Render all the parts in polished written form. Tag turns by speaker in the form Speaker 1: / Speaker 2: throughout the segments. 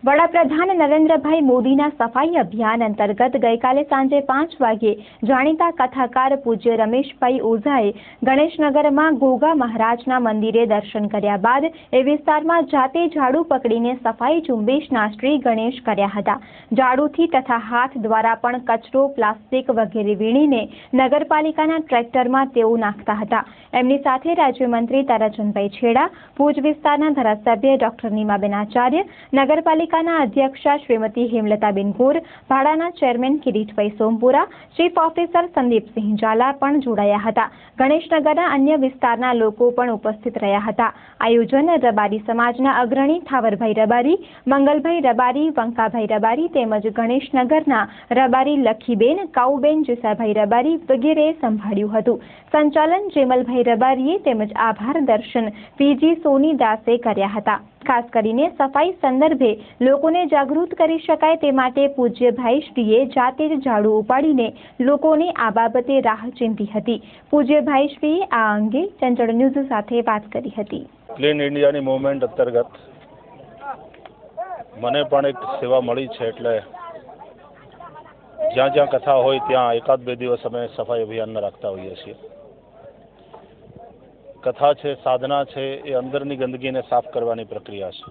Speaker 1: વડાપ્રધાન નરેન્દ્રભાઈ મોદીના સફાઈ અભિયાન અંતર્ગત ગઈકાલે સાંજે 5 વાગ્યે જાણીતા કથાકાર પૂજ્ય રમેશભાઈ ઓઝાએ ગણેશનગરમાં ગોગા મહારાજના મંદિરે દર્શન કર્યા બાદ એ વિસ્તારમાં જાતે ઝાડુ પકડીને સફાઈ ઝુંબેશના શ્રી ગણેશ કર્યા હતા। ઝાડુથી તથા હાથ દ્વારા પણ કચરો, પ્લાસ્ટિક વગેરે વીણીને નગરપાલિકાના ટ્રેક્ટરમાં તેઓ નાખતા હતા। એમની સાથે રાજ્યમંત્રી તારાચંદભાઈ છેડા, ભુજ વિસ્તારના ધારાસભ્ય ડોક્ટર નીમાબેન આચાર્ય, નગરપાલિકા અધ્યક્ષા શ્રીમતી હેમલતાબેન ગોર, ભાડાના chairman Kiritbhai Sompura, chief officer Sandipsinh Zala પણ જોડાયા હતા। ગણેશનગરના અન્ય વિસ્તારના લોકો પણ ઉપસ્થિત રહ્યા હતા। આયોજન રબારી સમાજના અગ્રણી ઠાવરભાઈ રબારી, મંગલભાઈ રબારી, વંકાભાઈ રબારી તેમજ ગણેશનગરના રબારી લખીબેન, કાઉબેન, જીસાભાઈ રબારી વગેરેએ સંભાળ્યું હતું। સંચાલન જેમલભાઈ રબારીએ તેમજ આભાર દર્શન પીજી સોની દાસે કર્યા હતા। ખાસ કરીને સફાઈ સંદર્ભે લોકોને જાગૃત કરી શકાય તે માટે પૂજ્યભાઈશ્રીએ જાતે જ ઝાડુ ઉપાડીને લોકોને આ બાબતે રાહ ચીંધી હતી। પૂજ્યભાઈશ્રીએ આ અંગે ચંચળ ન્યૂઝ સાથે વાત કરી હતી।
Speaker 2: ક્લીન ઇન્ડિયાની મૂવમેન્ટ અંતર્ગત મને પણ એક સેવા મળી છે, એટલે જ્યાં જ્યાં કથા હોય ત્યાં એકાદ બે દિવસ અમે સફાઈ અભિયાન રાખતા હોઈએ છીએ। કથા છે, સાધના છે, એ અંદરની ગંદકીને સાફ કરવાની પ્રક્રિયા છે,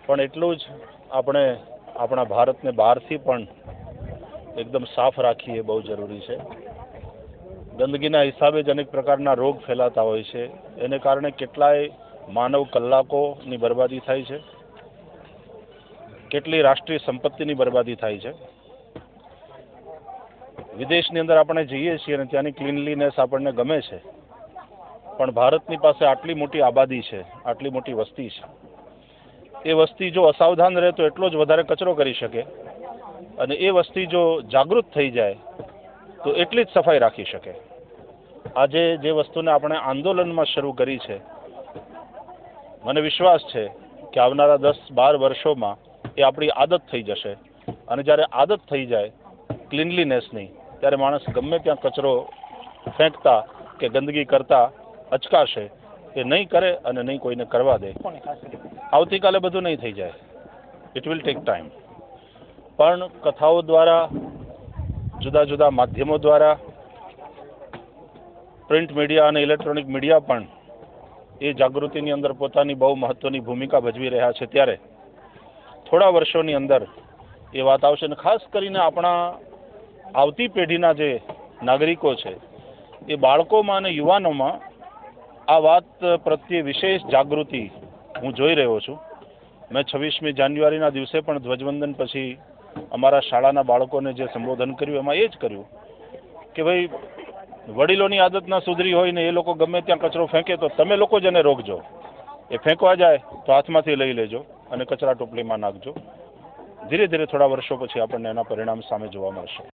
Speaker 2: પણ એટલું જ આપણે આપણા ભારતને બહારથી પણ એકદમ સાફ રાખીએ એ બહુ જરૂરી છે। ગંદકીના હિસાબે જ અનેક પ્રકારના રોગ ફેલાતા હોય છે, એને કારણે કેટલાય માનવ કલાકોની બરબાદી થાય છે, કેટલી રાષ્ટ્રીય સંપત્તિની બરબાદી થાય છે। વિદેશની અંદર આપણે જઈએ છીએ અને ત્યાંની ક્લીનલીનેસ આપણને ગમે છે, પણ ભારતની પાસે આટલી મોટી આબાદી છે, આટલી મોટી વસ્તી છે, એ વસ્તી જો અસાવધાન રહે તો એટલો જ વધારે કચરો કરી શકે, અને એ વસ્તી જો જાગૃત થઈ જાય તો એટલી જ સફાઈ રાખી શકે। આજે જે વસ્તુને આપણે આંદોલનમાં શરૂ કરી છે, મને વિશ્વાસ છે કે આવનારા 10-12 વર્ષોમાં એ આપણી આદત થઈ જશે, અને જ્યારે આદત થઈ જાય ક્લીનલીનેસની, ત્યારે માણસ ગમે ત્યાં કચરો ફેંકતા કે ગંદકી કરતા અચકાશે, એ નહીં કરે અને નહીં કોઈને કરવા દે। આવતીકાલે બધું નહીં થઈ જાય, ઇટ વિલ ટેક ટાઈમ, પણ કથાઓ દ્વારા, જુદા જુદા માધ્યમો દ્વારા, પ્રિન્ટ મીડિયા અને ઇલેક્ટ્રોનિક મીડિયા પણ એ જાગૃતિની અંદર પોતાની બહુ મહત્વની ભૂમિકા ભજવી રહ્યા છે। ત્યારે થોડા વર્ષોની અંદર એ વાત આવશે, અને ખાસ કરીને આપણા આવતી પેઢીના જે નાગરિકો છે, એ બાળકોમાં અને યુવાનોમાં આ વાત પ્રત્યે વિશેષ જાગૃતિ હું જોઈ રહ્યો છું। મેં 26મી જાન્યુઆરીના દિવસે પણ ધ્વજવંદન પછી અમારા શાળાના બાળકોને જે સંબોધન કર્યું એમાં એ જ કર્યું કે ભાઈ, વડીલોની આદત ના સુધરી હોય ને એ લોકો ગમે ત્યાં કચરો ફેંકે તો તમે લોકો જ એને રોકજો। એ ફેંકવા જાય તો હાથમાંથી લઈ લેજો અને કચરા ટોપલીમાં નાખજો। ધીરે ધીરે થોડા વર્ષો પછી આપણને એના પરિણામ સામે જોવા મળશે।